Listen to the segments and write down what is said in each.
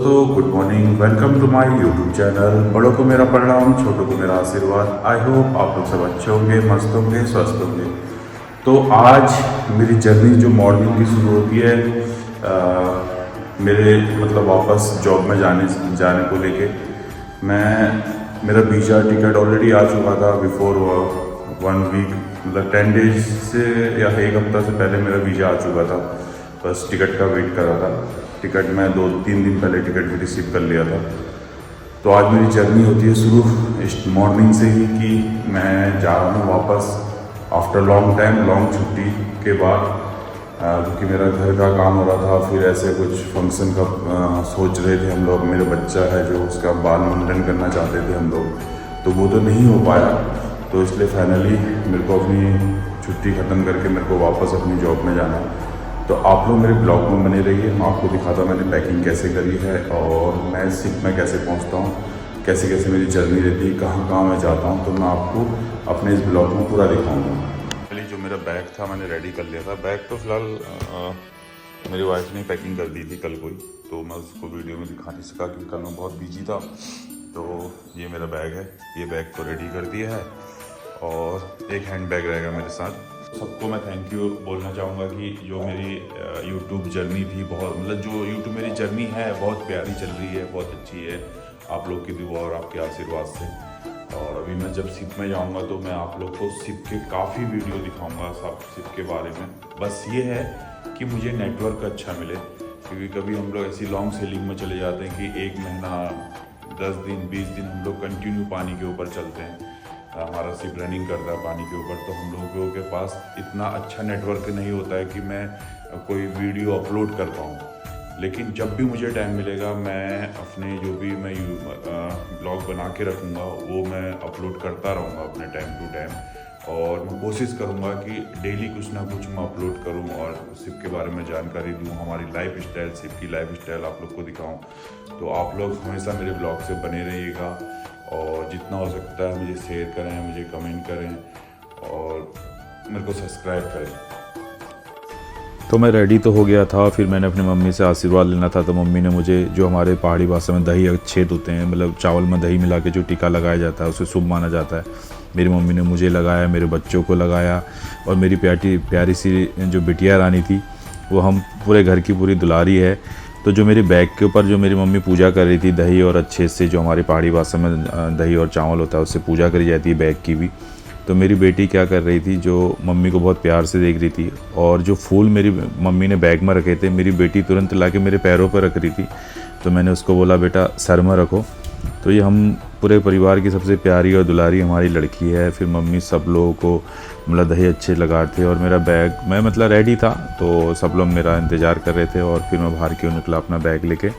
दोस्तों good morning, welcome to my YouTube channel. बड़ों को मेरा प्रणाम, छोटों को मेरा आशीर्वाद। आई होप आप लोग सब अच्छे होंगे, मस्त होंगे, स्वस्थ होंगे। तो आज मेरी जर्नी जो मॉर्निंग की शुरू होती है मेरे मतलब वापस जॉब में जाने को लेके। मेरा वीज़ा टिकट ऑलरेडी आ चुका था बिफोर 1 वीक, मतलब 10 डेज से या 1 हफ्ता से पहले मेरा वीज़ा आ चुका था। बस टिकट का वेट कर रहा था। टिकट मैं 2-3 दिन पहले टिकट भी रिसीव कर लिया था। तो आज मेरी जर्नी होती है शुरू इस मॉर्निंग से ही कि मैं जा रहा हूँ वापस आफ्टर लॉन्ग टाइम, लॉन्ग छुट्टी के बाद, क्योंकि मेरा घर का काम हो रहा था। फिर ऐसे कुछ फंक्शन का सोच रहे थे हम लोग। मेरा बच्चा है जो उसका बाल मुंडन करना चाहते थे हम लोग, तो वो तो नहीं हो पाया। तो इसलिए फाइनली मेरे को अपनी छुट्टी ख़त्म करके मेरे को वापस अपनी जॉब में जाना। तो आप लोग मेरे ब्लॉग में बने रहिए। मैं आपको दिखाता हूँ मैंने पैकिंग कैसे करी है और मैं शिप में कैसे पहुँचता हूँ, कैसे कैसे मेरी जर्नी रहती है, कहाँ कहाँ मैं जाता हूँ। तो मैं आपको अपने इस ब्लॉग में पूरा दिखाऊँगा। पहले जो मेरा बैग था मैंने रेडी कर लिया था। बैग तो फ़िलहाल मेरी वाइफ ने पैकिंग कर दी थी कल को ही, तो मैं उसको वीडियो में दिखा नहीं सका क्योंकि कल मैं बहुत बिजी था। तो ये मेरा बैग है, ये बैग तो रेडी कर दिया है और एक हैंड बैग रहेगा मेरे साथ। सबको मैं थैंक यू बोलना चाहूँगा कि जो मेरी यूट्यूब जर्नी थी, बहुत मतलब जो यूट्यूब मेरी जर्नी है बहुत प्यारी चल रही है, बहुत अच्छी है आप लोग की दुआ और आपके आशीर्वाद से। और अभी मैं जब शिप में जाऊँगा तो मैं आप लोग को शिप के काफ़ी वीडियो दिखाऊँगा सब शिप के बारे में। बस ये है कि मुझे नेटवर्क अच्छा मिले, क्योंकि कभी हम लोग ऐसी लॉन्ग सेलिंग में चले जाते हैं कि 1 महीना 10 दिन 20 दिन हम लोग कंटिन्यू पानी के ऊपर चलते हैं, हमारा शिप रनिंग करता है पानी के ऊपर। तो हम लोगों के पास इतना अच्छा नेटवर्क नहीं होता है कि मैं कोई वीडियो अपलोड कर पाऊँ। लेकिन जब भी मुझे टाइम मिलेगा मैं अपने जो भी मैं ब्लॉग बना के रखूँगा वो मैं अपलोड करता रहूँगा अपने टाइम टू टाइम। और मैं कोशिश करूँगा कि डेली कुछ ना कुछ मैं अपलोड करूँ और शिप के बारे में जानकारी दूँ, हमारी लाइफ स्टाइल, शिप की लाइफ स्टाइल आप लोग को दिखाऊँ। तो आप लोग हमेशा मेरे ब्लॉग से बने रहिएगा और जितना हो सकता है मुझे शेयर करें, मुझे कमेंट करें और मेरे को सब्सक्राइब करें। तो मैं रेडी तो हो गया था, फिर मैंने अपनी मम्मी से आशीर्वाद लेना था। तो मम्मी ने मुझे, जो हमारे पहाड़ी भाषा में दही अच्छेद होते हैं, मतलब चावल में दही मिला के जो टीका लगाया जाता है उसे शुभ माना जाता है, मेरी मम्मी ने मुझे लगाया, मेरे बच्चों को लगाया। और मेरी प्यारी सी जो बिटिया रानी थी वो हम पूरे घर की पूरी दुलारी है। तो जो मेरे बैग के ऊपर जो मेरी मम्मी पूजा कर रही थी दही और अच्छे से, जो हमारी पहाड़ी भाषा में दही और चावल होता है उससे पूजा करी जाती है बैग की भी। तो मेरी बेटी क्या कर रही थी, जो मम्मी को बहुत प्यार से देख रही थी, और जो फूल मेरी मम्मी ने बैग में रखे थे मेरी बेटी तुरंत लाके मेरे पैरों पर रख रही थी। तो मैंने उसको बोला बेटा सर में रखो। तो ये हम पूरे परिवार की सबसे प्यारी और दुलारी हमारी लड़की है। फिर मम्मी सब लोगों को मतलब दही अच्छे लगा थे और मेरा बैग, मैं मतलब रेडी था तो सब लोग मेरा इंतज़ार कर रहे थे। और फिर मैं बाहर क्यों निकला अपना बैग लेके,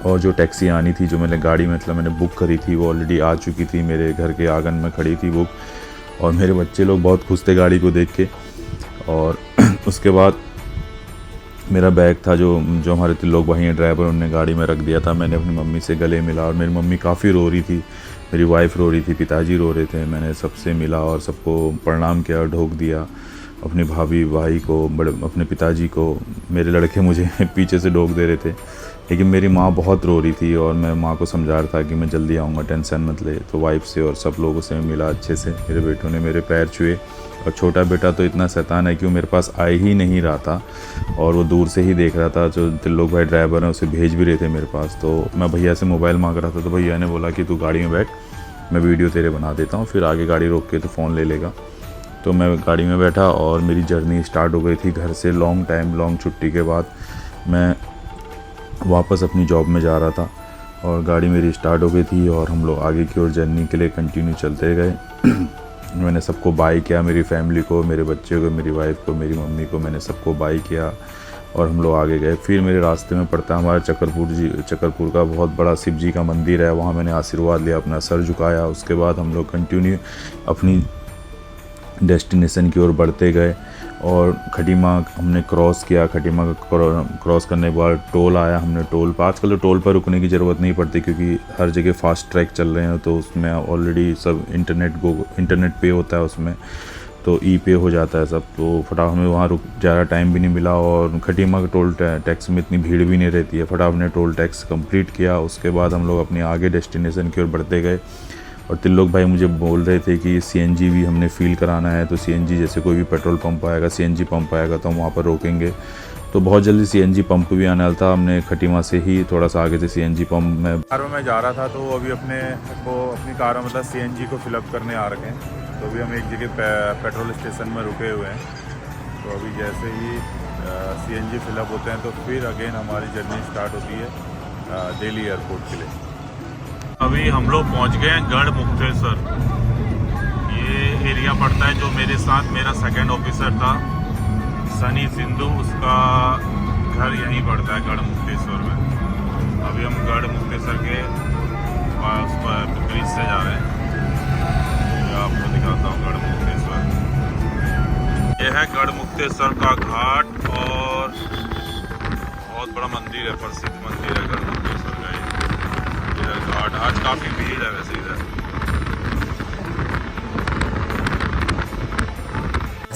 और जो टैक्सी आनी थी, जो मैंने गाड़ी मतलब मैंने बुक करी थी वो ऑलरेडी आ चुकी थी, मेरे घर के आंगन में खड़ी थी बुक। और मेरे बच्चे लोग बहुत खुश थे गाड़ी को देख के। और उसके बाद मेरा बैग था जो हमारे 3 लोग वहीं ड्राइवर उन्होंने गाड़ी में रख दिया था। मैंने अपनी मम्मी से गले मिला और मेरी मम्मी काफ़ी रो रही थी, मेरी वाइफ रो रही थी, पिताजी रो रहे थे। मैंने सबसे मिला और सबको प्रणाम किया, ढोक दिया, अपनी भाई को, अपने पिताजी को। मेरे लड़के मुझे पीछे से ढोक दे रहे थे, लेकिन मेरी माँ बहुत रो रही थी और मैं माँ को समझा रहा था कि मैं जल्दी आऊँगा, टेंशन मत ले। तो वाइफ से और सब लोगों से मिला अच्छे से। मेरे बेटों ने मेरे पैर छुए और छोटा बेटा तो इतना शैतान है कि वो मेरे पास आ ही नहीं रहा था और वो दूर से ही देख रहा था। जो तिल्लोक भाई ड्राइवर हैं उसे भेज भी रहे थे मेरे पास। तो मैं भैया से मोबाइल मांग रहा था तो भैया ने बोला कि तू गाड़ी में बैठ, मैं वीडियो तेरे बना देता हूँ, फिर आगे गाड़ी रोक के तो फ़ोन ले लेगा। तो मैं गाड़ी में बैठा और मेरी जर्नी स्टार्ट हो गई थी घर से। लॉन्ग छुट्टी के बाद मैं वापस अपनी जॉब में जा रहा था और गाड़ी मेरी स्टार्ट हो गई थी और हम लोग आगे की ओर जर्नी के लिए कंटिन्यू चलते गए। मैंने सबको बाय किया, मेरी फैमिली को, मेरे बच्चे को, मेरी वाइफ को, मेरी मम्मी को, मैंने सबको बाय किया और हम लोग आगे गए। फिर मेरे रास्ते में पड़ता हमारा चकरपुर का बहुत बड़ा शिव जी का मंदिर है, वहाँ मैंने आशीर्वाद लिया, अपना सर झुकाया। उसके बाद हम लोग कंटिन्यू अपनी डेस्टिनेशन की ओर बढ़ते गए और खटीमा हमने क्रॉस किया। खटीमा का क्रॉस करने के बाद टोल आया, हमने टोल पर, आजकल तो टोल पर रुकने की ज़रूरत नहीं पड़ती क्योंकि हर जगह फास्ट ट्रैक चल रहे हैं, तो उसमें ऑलरेडी सब इंटरनेट पे होता है उसमें। तो ई पे हो जाता है सब। तो फटाफट हमें वहाँ रुक, ज़्यादा टाइम भी नहीं मिला और खटीमा के टोल टैक्स में इतनी भीड़ भी नहीं रहती है। फटाफट ने टोल टैक्स कंप्लीट किया। उसके बाद हम लोग अपने आगे डेस्टिनेशन की ओर बढ़ते गए और तिल्लोक भाई मुझे बोल रहे थे कि सीएनजी भी हमने फ़ील कराना है। तो सीएनजी जैसे कोई भी पेट्रोल पंप आएगा, सीएनजी पंप आएगा तो हम वहाँ पर रोकेंगे। तो बहुत जल्दी सीएनजी पंप भी आने वाला था। हमने खटीमा से ही थोड़ा सा आगे से सीएनजी पंप में कार में मैं जा रहा था, तो अभी अपनी कार में मतलब सीएनजी को फिलअप करने आ रखे हैं। तो अभी हम एक जगह पेट्रोल स्टेशन में रुके हुए हैं। तो अभी जैसे ही सीएनजी फिलअप होते हैं तो फिर अगेन हमारी जर्नी स्टार्ट होती है दिल्ली एयरपोर्ट के लिए। अभी हम लोग पहुंच गए हैं गढ़ मुक्तेश्वर। ये एरिया पड़ता है जो मेरे साथ मेरा सेकंड ऑफिसर था सनी सिंधु, उसका घर यहीं पड़ता है गढ़ मुक्तेश्वर में। अभी हम गढ़ मुक्तेश्वर के पास ब्रिज से जा रहे हैं। ये आपको दिखाता हूँ गढ़ मुक्तेश्वर। यह है गढ़ मुक्तेश्वर का घाट और बहुत बड़ा मंदिर है, प्रसिद्ध मंदिर है गढ़ मुक्तेश्वर का। इधर घाट आज काफ़ी भीड़ है वैसे इधर।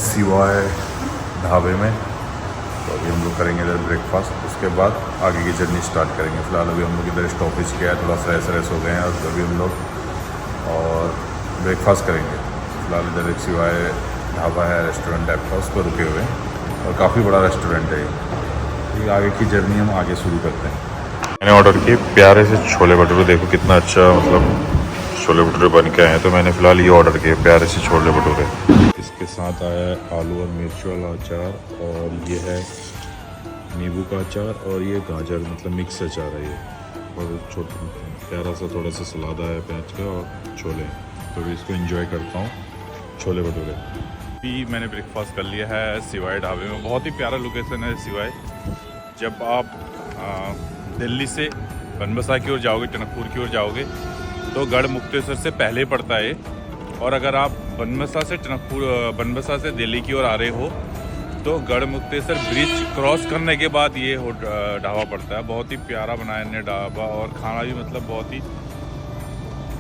सिवाय ढाबे में तो अभी हम लोग करेंगे इधर ब्रेकफास्ट। उसके बाद आगे की जर्नी स्टार्ट करेंगे। फ़िलहाल अभी हम लोग इधर स्टॉपेज किया है, थोड़ा फ्रेश हो गए हैं और अभी हम लोग और ब्रेकफास्ट करेंगे। फ़िलहाल इधर एक सिवाय ढाबा है, रेस्टोरेंट टाइप का, उस पर रुके हुए हैं और काफ़ी बड़ा रेस्टोरेंट है ये। आगे की जर्नी हम आगे शुरू करते हैं। मैंने ऑर्डर किए प्यारे से छोले भटूरे। देखो कितना अच्छा मतलब छोले भटूरे बन के आए हैं। तो मैंने फ़िलहाल ये ऑर्डर किए प्यारे से छोले भटूरे। इसके साथ आया है आलू और मिर्च वाला अचार और ये है नींबू का अचार और ये गाजर मतलब मिक्स अचार है ये। और छोटा प्यारा सा थोड़ा सा सलाद आया है प्याज का और छोले। तो अभी इसको एंजॉय करता हूँ छोले भटूरे। भी मैंने ब्रेकफास्ट कर लिया है सिवाय ढाबे में। बहुत ही प्यारा लोकेशन है सिवाय। जब आप दिल्ली से बनबसा की ओर जाओगे, टनकपुर की ओर जाओगे तो गढ़ मुक्तेश्वर से पहले पड़ता है। और अगर आप बनबसा से दिल्ली की ओर आ रहे हो तो गढ़ मुक्तेश्वर ब्रिज क्रॉस करने के बाद ये ढाबा पड़ता है। बहुत ही प्यारा बनाया इन्हें ढाबा और खाना भी मतलब बहुत ही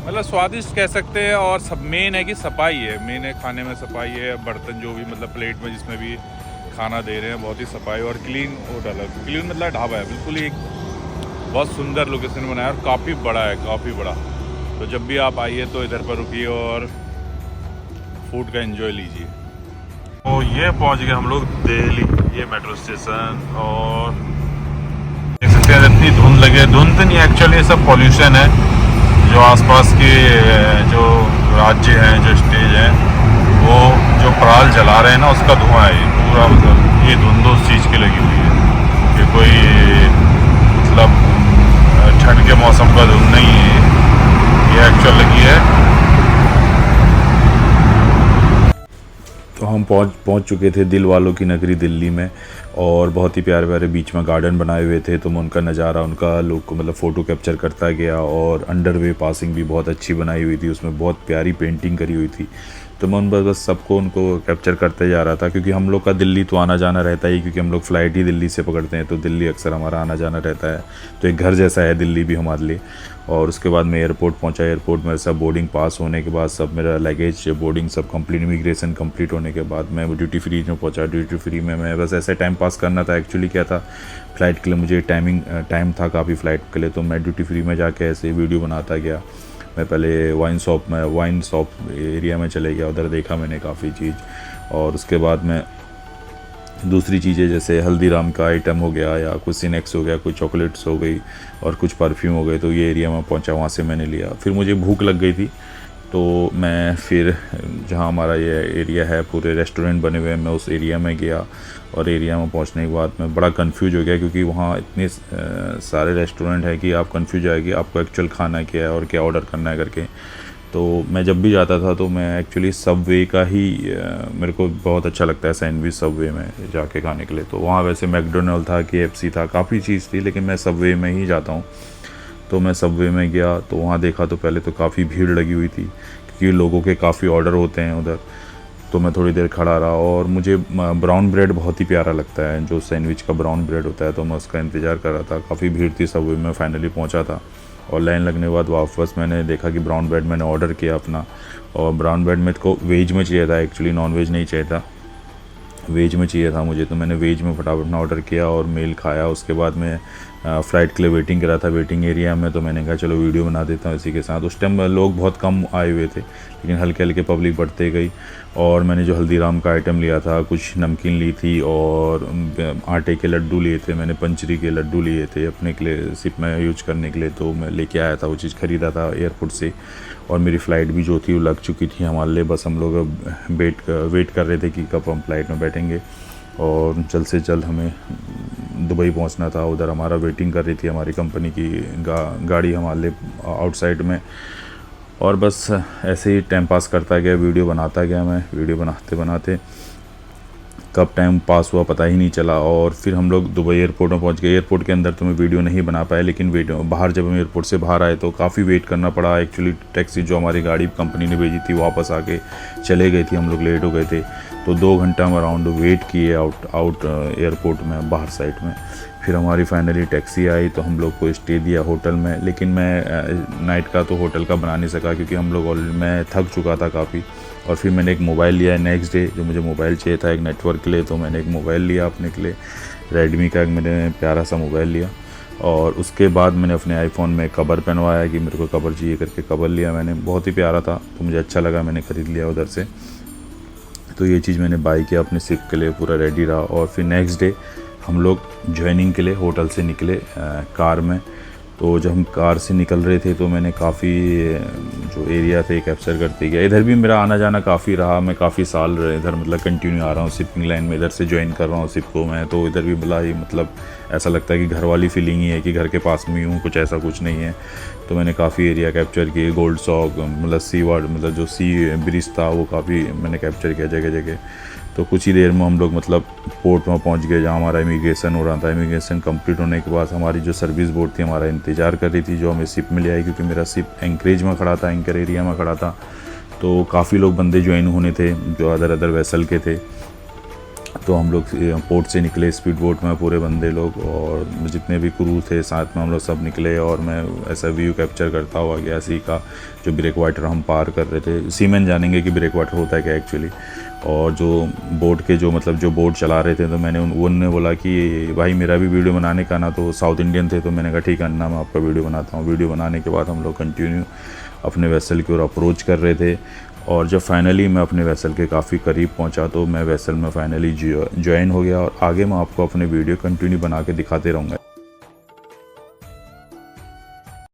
मतलब स्वादिष्ट कह सकते हैं। और सब मेन है कि सफाई है, मेन है खाने में सफाई है। बर्तन जो भी मतलब प्लेट में जिसमें भी खाना दे रहे हैं बहुत ही सफाई और क्लीन होटल है। क्लीन मतलब ढाबा है बिल्कुल ही, एक बहुत सुंदर लोकेशन बनाया और काफ़ी बड़ा है, काफ़ी बड़ा। तो जब भी आप आइए तो इधर पर रुकिए और फूड का एंजॉय लीजिए। तो ये पहुंच गए हम लोग दिल्ली, ये मेट्रो स्टेशन। और देख सकते हैं इतनी धुंध लगे, धुंध तो नहीं एक्चुअली ये सब पॉल्यूशन है। जो आसपास के जो राज्य हैं, जो स्टेज हैं, वो जो पराल जला रहे हैं ना उसका धुआं है ये पूरा। मतलब ये धुंध उस चीज़ की लगी हुई है कि कोई मतलब ठंड के मौसम का धुंध नहीं है, ये एक्चुअल लगी है। तो हम पहुंच चुके थे दिल वालों की नगरी दिल्ली में। और बहुत ही प्यारे प्यारे बीच में गार्डन बनाए हुए थे। तो मैं उनका नज़ारा, उनका लुक को मतलब फ़ोटो कैप्चर करता गया। और अंडरवे पासिंग भी बहुत अच्छी बनाई हुई थी, उसमें बहुत प्यारी पेंटिंग करी हुई थी। तो मैं उन बस सबको उनको कैप्चर करते जा रहा था क्योंकि हम लोग का दिल्ली तो आना जाना रहता ही, क्योंकि हम लोग फ़्लाइट ही दिल्ली से पकड़ते हैं। तो दिल्ली अक्सर हमारा आना जाना रहता है। तो एक घर जैसा है दिल्ली भी हमारे लिए। और उसके बाद मैं एयरपोर्ट पहुंचा। एयरपोर्ट मेरे सब बोर्डिंग पास होने के बाद सब मेरा लगेज बोर्डिंग सब कंप्लीट, इमिग्रेशन कंप्लीट होने के बाद मैं ड्यूटी फ्री में पहुंचा। ड्यूटी फ्री में मैं बस ऐसे टाइम पास करना था। एक्चुअली क्या था, फ़्लाइट के लिए मुझे टाइम था काफ़ी फ़्लाइट के लिए। तो मैं ड्यूटी फ्री में जाके ऐसे वीडियो बनाता गया। मैं पहले वाइन शॉप एरिया में चले गया, उधर देखा मैंने काफ़ी चीज़। और उसके बाद मैं दूसरी चीज़ें जैसे हल्दीराम का आइटम हो गया या कुछ स्नैक्स हो गया, कुछ चॉकलेट्स हो गई और कुछ परफ्यूम हो गए, तो ये एरिया में पहुंचा, वहाँ से मैंने लिया। फिर मुझे भूख लग गई थी तो मैं फिर जहाँ हमारा ये एरिया है पूरे रेस्टोरेंट बने हुए हैं, मैं उस एरिया में गया। और एरिया में पहुंचने के बाद मैं बड़ा कंफ्यूज हो गया क्योंकि वहाँ इतने सारे रेस्टोरेंट है कि आप कंफ्यूज आएगी आपको एक्चुअल खाना क्या है और क्या ऑर्डर करना है करके। तो मैं जब भी जाता था तो मैं एक्चुअली सबवे का ही मेरे को बहुत अच्छा लगता है सैंडविच सबवे में जाके खाने के लिए। तो वहाँ वैसे मैकडोनल्ड था, KFC था, काफ़ी चीज़ थी, लेकिन मैं सबवे में ही जाता हूँ। तो मैं सबवे में गया तो वहाँ देखा तो पहले तो काफ़ी भीड़ लगी हुई थी क्योंकि लोगों के काफ़ी ऑर्डर होते हैं उधर। तो मैं थोड़ी देर खड़ा रहा और मुझे ब्राउन ब्रेड बहुत ही प्यारा लगता है, जो सैंडविच का ब्राउन ब्रेड होता है, तो मैं उसका इंतज़ार कर रहा था। काफ़ी भीड़ थी सबवे में, फाइनली पहुँचा था। और लाइन लगने के बाद वापस मैंने देखा कि ब्राउन ब्रेड मैंने ऑर्डर किया अपना, और ब्राउन ब्रेड मेरे को वेज में चाहिए था, एक्चुअली नॉन वेज नहीं चाहिए था, वेज में चाहिए था मुझे। तो मैंने वेज में फटाफट ना ऑर्डर किया और मील खाया। उसके बाद मैं फ़्लाइट के लिए वेटिंग कर रहा था वेटिंग एरिया में, तो मैंने कहा चलो वीडियो बना देता हूँ इसी के साथ। उस टाइम लोग बहुत कम आए हुए थे, लेकिन हल्के हल्के पब्लिक बढ़ते गई। और मैंने जो हल्दीराम का आइटम लिया था, कुछ नमकीन ली थी और आटे के लड्डू लिए थे, मैंने पंचरी के लड्डू लिए थे अपने के लिए सिप में यूज करने के लिए, तो मैं लेके आया था, वो चीज़ ख़रीदा था एयरपोर्ट से। और मेरी फ़्लाइट भी जो थी वो लग चुकी थी हमारे लिए, बस हम लोग अब वेट कर रहे थे कि कब हम फ़्लाइट में बैठेंगे और जल्द से जल्द हमें दुबई पहुंचना था। उधर हमारा वेटिंग कर रही थी हमारी कंपनी की गाड़ी हमारे लिए आउटसाइड में। और बस ऐसे ही टाइम पास करता गया, वीडियो बनाता गया मैं। वीडियो बनाते बनाते कब टाइम पास हुआ पता ही नहीं चला। और फिर हम लोग दुबई एयरपोर्ट में पहुंच गए। एयरपोर्ट के अंदर तो मैं वीडियो नहीं बना पाया, लेकिन बाहर जब हम एयरपोर्ट से बाहर आए तो काफ़ी वेट करना पड़ा। एक्चुअली टैक्सी जो हमारी गाड़ी कंपनी ने भेजी थी वापस आके चले गई थी, हम लोग लेट हो गए थे। तो 2 घंटा हम अराउंड वेट किए आउट एयरपोर्ट में, बाहर साइड में। फिर हमारी फाइनली टैक्सी आई तो हम लोग को स्टे दिया होटल में, लेकिन मैं नाइट का तो होटल का बना नहीं सका क्योंकि हम लोग मैं थक चुका था काफ़ी। और फिर मैंने एक मोबाइल लिया नेक्स्ट डे, जो मुझे मोबाइल चाहिए था एक नेटवर्क के लिए, तो मैंने एक मोबाइल लिया अपने के लिए, रेडमी का एक मैंने प्यारा सा मोबाइल लिया। और उसके बाद मैंने अपने आईफोन में कवर पहनवाया कि मेरे को कवर चाहिए करके कवर लिया मैंने, बहुत ही प्यारा था तो मुझे अच्छा लगा, मैंने ख़रीद लिया उधर से। तो ये चीज़ मैंने बाई किया अपने सिप के लिए, पूरा रेडी रहा। और फिर नेक्स्ट डे हम लोग ज्वाइनिंग के लिए होटल से निकले कार में। तो जब हम कार से निकल रहे थे तो मैंने काफ़ी जो एरिया थे कैप्चर करते गया। इधर भी मेरा आना जाना काफ़ी रहा, मैं काफ़ी साल इधर मतलब कंटिन्यू आ रहा हूँ शिपिंग लाइन में, इधर से ज्वाइन कर रहा हूँ शिप को मैं। तो इधर भी बड़ा ही मतलब ऐसा लगता है कि घर वाली फीलिंग ही है कि घर के पास में हूँ, कुछ ऐसा कुछ नहीं है। तो मैंने काफ़ी एरिया कैप्चर किए, गोल्ड सॉक मतलब सी वार्ड मतलब जो सी ब्रिज था वो काफ़ी मैंने कैप्चर किया जगह जगह। तो कुछ ही देर में हम लोग मतलब पोर्ट में पहुंच गए जहां हमारा इमिग्रेशन हो रहा था। इमिग्रेशन कंप्लीट होने के बाद हमारी जो सर्विस बोर्ड थी हमारा इंतज़ार कर रही थी, जो हमें शिप में ले आई, क्योंकि मेरा शिप एंकरेज में खड़ा था, एंकर एरिया में खड़ा था। तो काफ़ी लोग बंदे ज्वाइन होने थे जो अदर अदर वेसल के थे। तो हम लोग पोर्ट से निकले स्पीड बोट में पूरे बंदे लोग, और जितने भी क्रू थे साथ में हम लोग सब निकले। और मैं ऐसा व्यू कैप्चर करता हुआ गया सी का, जो ब्रेक वाटर हम पार कर रहे थे। सीमैन जानेंगे कि ब्रेक वाटर होता है क्या एक्चुअली। और जो बोट के जो मतलब जो बोट चला रहे थे, तो मैंने उनने बोला कि भाई मेरा भी वीडियो बनाने का ना, तो साउथ इंडियन थे। तो मैंने कहा ठीक है अन्ना, मैं आपका वीडियो बनाता हूँ। वीडियो बनाने के बाद हम लोग कंटिन्यू अपने वेसल की ओर अप्रोच कर रहे थे। और जब फाइनली मैं अपने वेसल के काफ़ी करीब पहुंचा तो मैं वेसल में फाइनली ज्वाइन हो गया। और आगे मैं आपको अपने वीडियो कंटिन्यू बना के दिखाते रहूँगा।